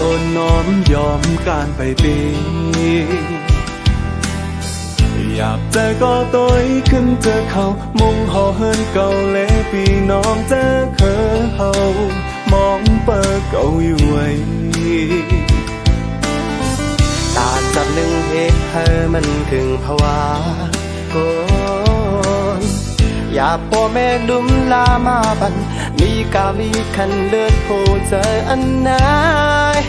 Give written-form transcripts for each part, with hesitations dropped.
โอนน้อมยอมการไปปีอยากเจอก็ต้อยขึ้นเจอเขามุงห่อเฮินเก่าเละปีน้องเจอเคอเฮามองเปิดเก่าอยู่ไว้ตาจับหนึ่งเหตุให้มันถึงภาวะก่อนอย่าพ่อแม่ดุมลามาบันมีกาลีคันเลือดโผล่เจออันนาย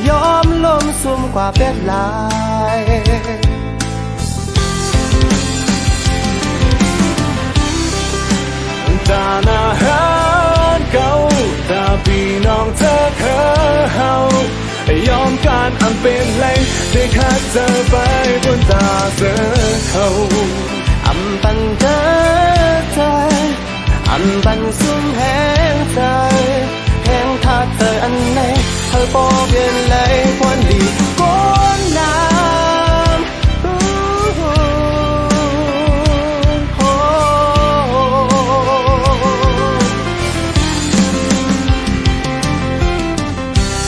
ยอมล้มซุ่มกว่าเป็ดลายตาหน้าหาเก่าตาพี่น้องเธอเคอเฮายอมการอันเป็นแหล่งได้คัดเจอไปบนตาเจอเขาอำปันเจอใจอำปันซุ่มแห้งใจแห้งถ้าเธออันไหนเธอบ่เปลี่ยนเลยควรดีก้นน้ำ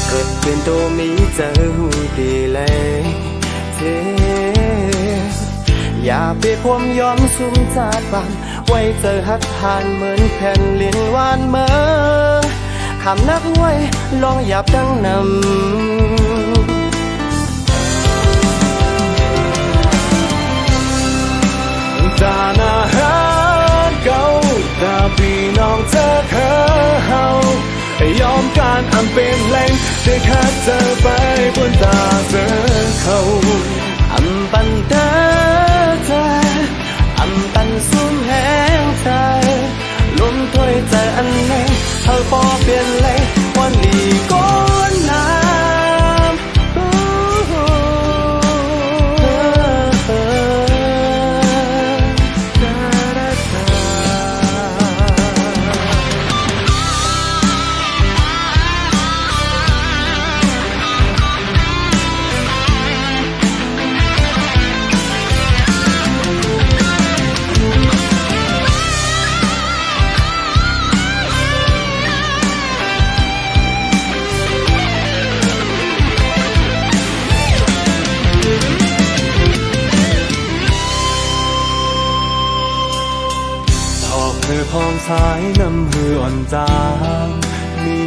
เกิดเป็นตัวมีเจอหูดีเลยเธออย่าไปพวมยอมซุ่มจาดบานไว้เจอหัดทานเหมือนแผ่นลิ้นหวานเมือคำนักไว้ลองหยับดังนำตาหน้าหาเก่าตาพี่น้องเธอเคอเฮายอมการอันเป็นแหล่งได้คัดเจอไปบนตาเจอเขาอำปันเด้อใจอำปันซุ่มแห้งใจลมถ้วยใจอันไหนเธอบ่เปลี่ยนเลยวันนี้ก้นน้ำคือพองสายน้ำหืออ่อนจางนี้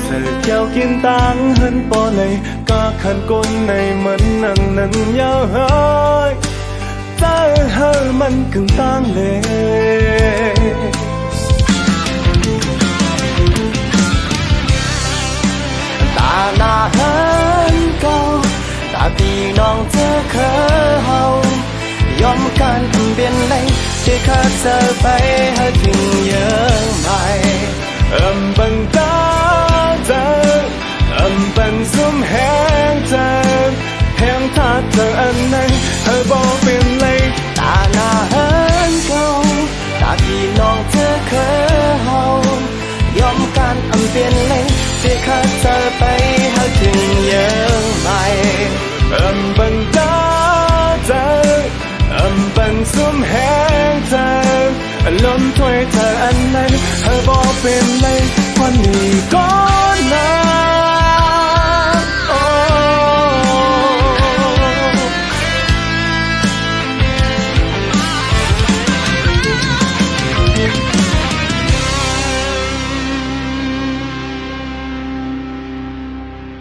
เสือเกี่ยวกินตังหันปอเลยก็ขันก้นในมันนั่งนั้นยาวหายใจเฮอมันกึ่งตังเลยตาหน้าหันเก่าตาพี่น้องเธอเคอเฮายอมการทำเปลี่ยนเลยที่ขาดเธอไปให้ถึงเยอะใหม่บังตาเจอบังซุ่มแห้งเจอแห้งถ้าเธออันไหนเธอบอกเป็นเลยตาหน้าหันเก่าตาพี่น้องเธอเคอเฮายอมการทำเปลี่ยนเลยที่ขาดเธอไปให้ถึงเยอะใหม่บังตาเจอบังซุ่มแห้งเจอลมถ้วยเธออันไหนเธอบอกเป็นเลยวันนี้ก็